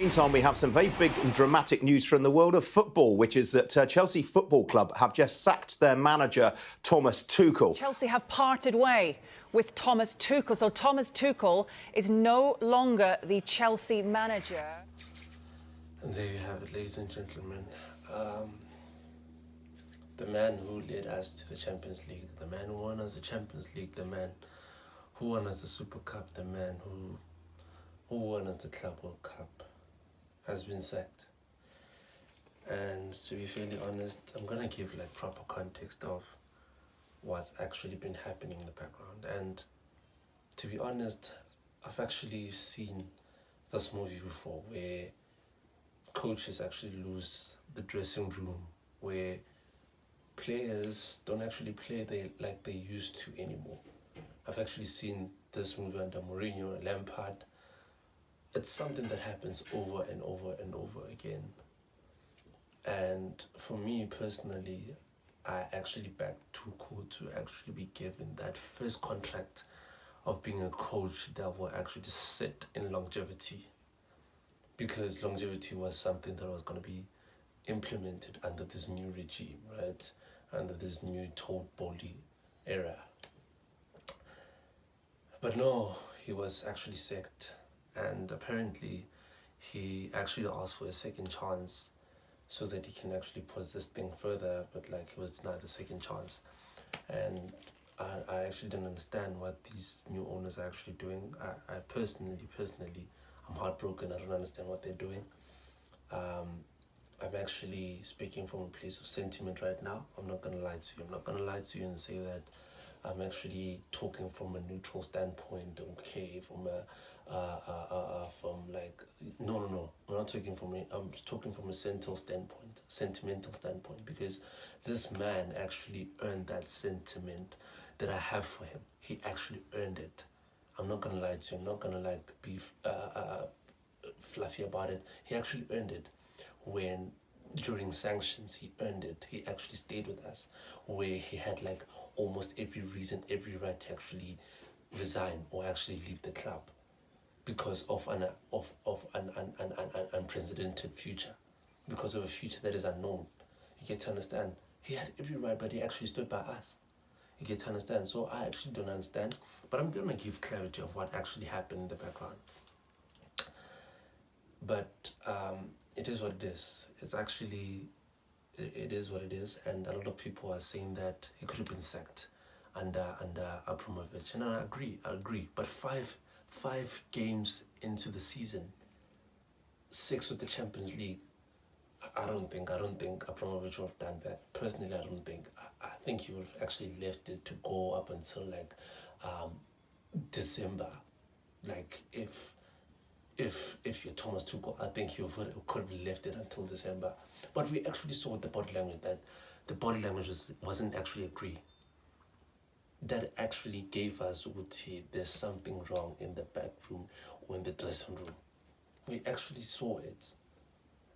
Meantime, we have some very big and dramatic news from the world of football, which is that Chelsea Football Club have just sacked their manager, Thomas Tuchel. Chelsea have parted way with Thomas Tuchel, so Thomas Tuchel is no longer the Chelsea manager. And there you have it, ladies and gentlemen. The man who led us to the Champions League, the man who won us the Champions League, the man who won us the Super Cup, the man who won us the Club World Cup, has been sacked. And to be fairly honest, I'm gonna give like proper context of what's actually been happening in the background. And to be honest, I've actually seen this movie before where coaches actually lose the dressing room, where players don't actually play like they used to anymore. I've actually seen this movie under Mourinho, Lampard. It's something that happens over and over and over again. And for me personally, I actually backed Tuchel to actually be given that first contract of being a coach that will actually sit in longevity. Because longevity was something that was going to be implemented under this new regime, right? Under this new Todd Bowley era. But no, he was actually sacked. And apparently, he actually asked for a second chance so that he can actually push this thing further, but like he was denied the second chance. And I actually don't understand what these new owners are actually doing. I personally, I'm heartbroken. I don't understand what they're doing. I'm actually speaking from a place of sentiment right now. I'm not going to lie to you. I'm not going to lie to you and say that I'm actually talking from a neutral standpoint, okay, from no. I'm not talking I'm talking from a sentimental standpoint, because this man actually earned that sentiment that I have for him. He actually earned it. I'm not gonna lie to you. I'm not gonna be fluffy about it. He actually earned it. When during sanctions, he earned it. He actually stayed with us, where he had like almost every reason, every right to actually resign or actually leave the club because of an unprecedented future, because of a future that is unknown. You get to understand? He had every right, but he actually stood by us. You get to understand? So I actually don't understand, but I'm gonna give clarity of what actually happened in the background. But it is what it is. It is what it is, and a lot of people are saying that he could have been sacked under Abramovich, and I agree. But five games into the season, 6 with the Champions League, I don't think Abramovich would have done that. Personally, I don't think. I think he would have actually left it to go up until like December. Like if you're Thomas Tuchel, I think he could have left it until December. But we actually saw the body language, that the body language wasn't actually agree. That actually gave us there's something wrong in the back room or in the dressing room. We actually saw it.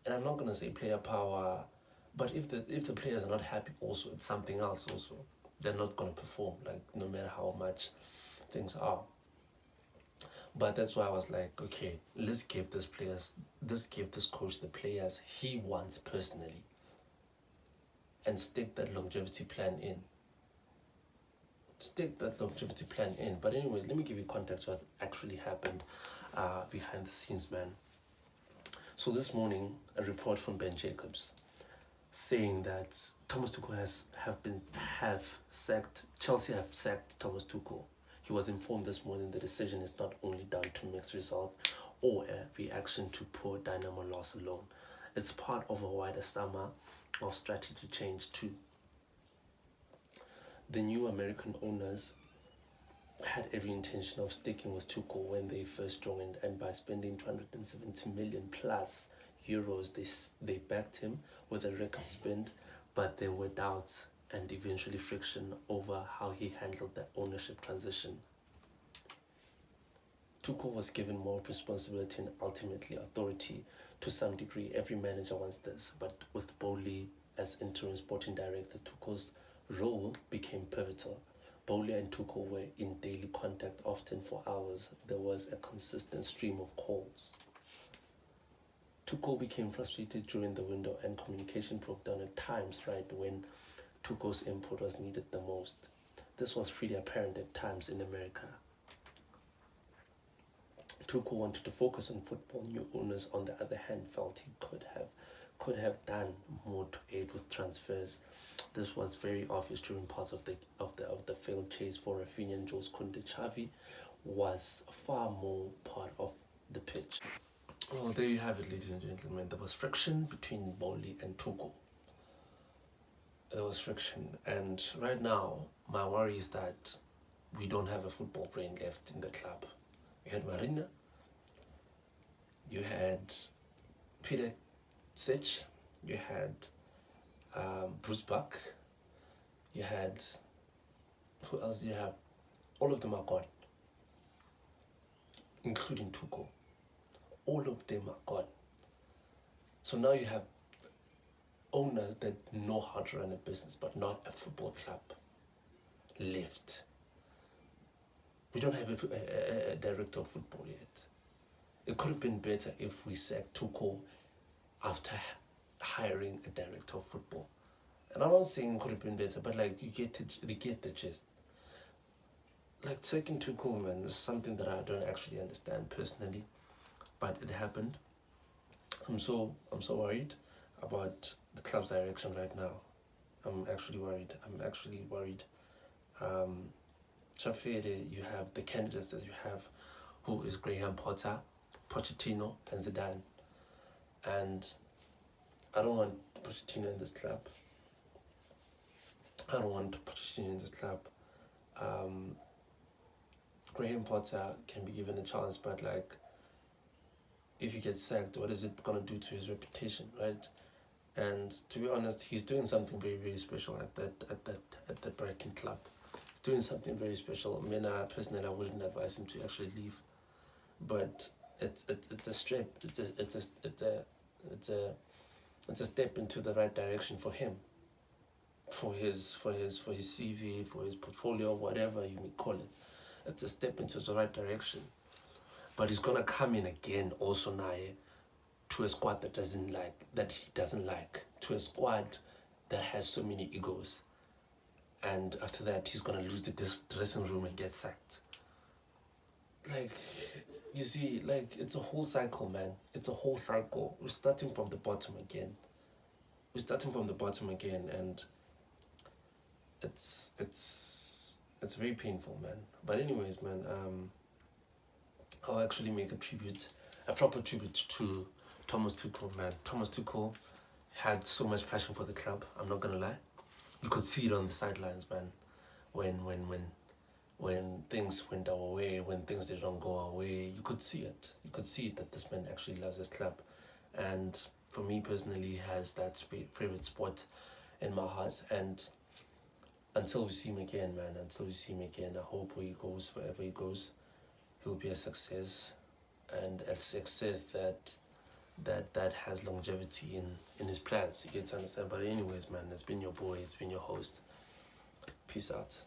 And I'm not gonna say player power, but if the players are not happy also, it's something else also. They're not gonna perform, like no matter how much things are. But that's why I was like, okay, let's give this coach the players he wants personally, and stick that longevity plan in. But anyways, let me give you context what actually happened behind the scenes, man. So this morning, a report from Ben Jacobs saying that Thomas Tuchel Chelsea have sacked Thomas Tuchel. He was informed this morning the decision is not only down to mixed result or a reaction to poor Dynamo loss alone. It's part of a wider summer of strategy change too. The new American owners had every intention of sticking with Tuchel when they first joined, and by spending 270 million plus euros, they backed him with a record spend, but there were doubts and eventually friction over how he handled the ownership transition. Tuchel was given more responsibility and ultimately authority to some degree. Every manager wants this, but with Bowley as interim sporting director, Tuchel's role became pivotal. Bowley and Tuchel were in daily contact, often for hours. There was a consistent stream of calls. Tuchel became frustrated during the window and communication broke down at times, right, when Tuchel's input was needed the most. This was pretty apparent at times in America. Tuchel wanted to focus on football. New owners, on the other hand, felt he could have done more to aid with transfers. This was very obvious during parts of the failed chase for Rafinha and Jules Koundé. Xavi was far more part of the pitch. Well, there you have it, ladies and gentlemen. There was friction between Bowley and Tuchel. There was friction, and right now my worry is that we don't have a football brain left in the club. You had Marina, you had Peter Sech, you had Bruce Buck, you had, who else do you have? All of them are gone, including Tuchel. All of them are gone. So now you have owners that know how to run a business but not a football club left. We don't have a director of football yet. It could have been better if we sacked Tuchel after hiring a director of football. And I'm not saying it could have been better, but like you get the gist. Like sacking Tuchel, man, is something that I don't actually understand personally, but it happened. I'm so worried about the club's direction right now. I'm actually worried. Chafere, you have the candidates that you have, who is Graham Potter, Pochettino, and Zidane. And I don't want Pochettino in this club. Graham Potter can be given a chance, but like, if he gets sacked, what is it gonna do to his reputation, right? And to be honest, he's doing something very, very special at that Brighton club. He's doing something very special. I mean, personally, I wouldn't advise him to actually leave, but it's a step. It's a step into the right direction for him, for his CV, for his portfolio, whatever you may call it. It's a step into the right direction. But he's gonna come in again also now to a squad that he doesn't like, to a squad that has so many egos. And after that, he's gonna lose the dressing room and get sacked. Like, you see, like, it's a whole cycle, man. It's a whole cycle. We're starting from the bottom again. And it's very painful, man. But anyways, man, I'll actually make a proper tribute to Thomas Tuchel, man. Thomas Tuchel had so much passion for the club, I'm not gonna lie. You could see it on the sidelines, man. When things went our way, when things didn't go our way, you could see it. You could see it that this man actually loves this club. And for me personally, he has that favorite spot in my heart. And until we see him again, man, I hope where he goes, wherever he goes, he'll be a success, and a success that has longevity in his plans. You get to understand. But anyways, man, it's been your boy, it's been your host. Peace out.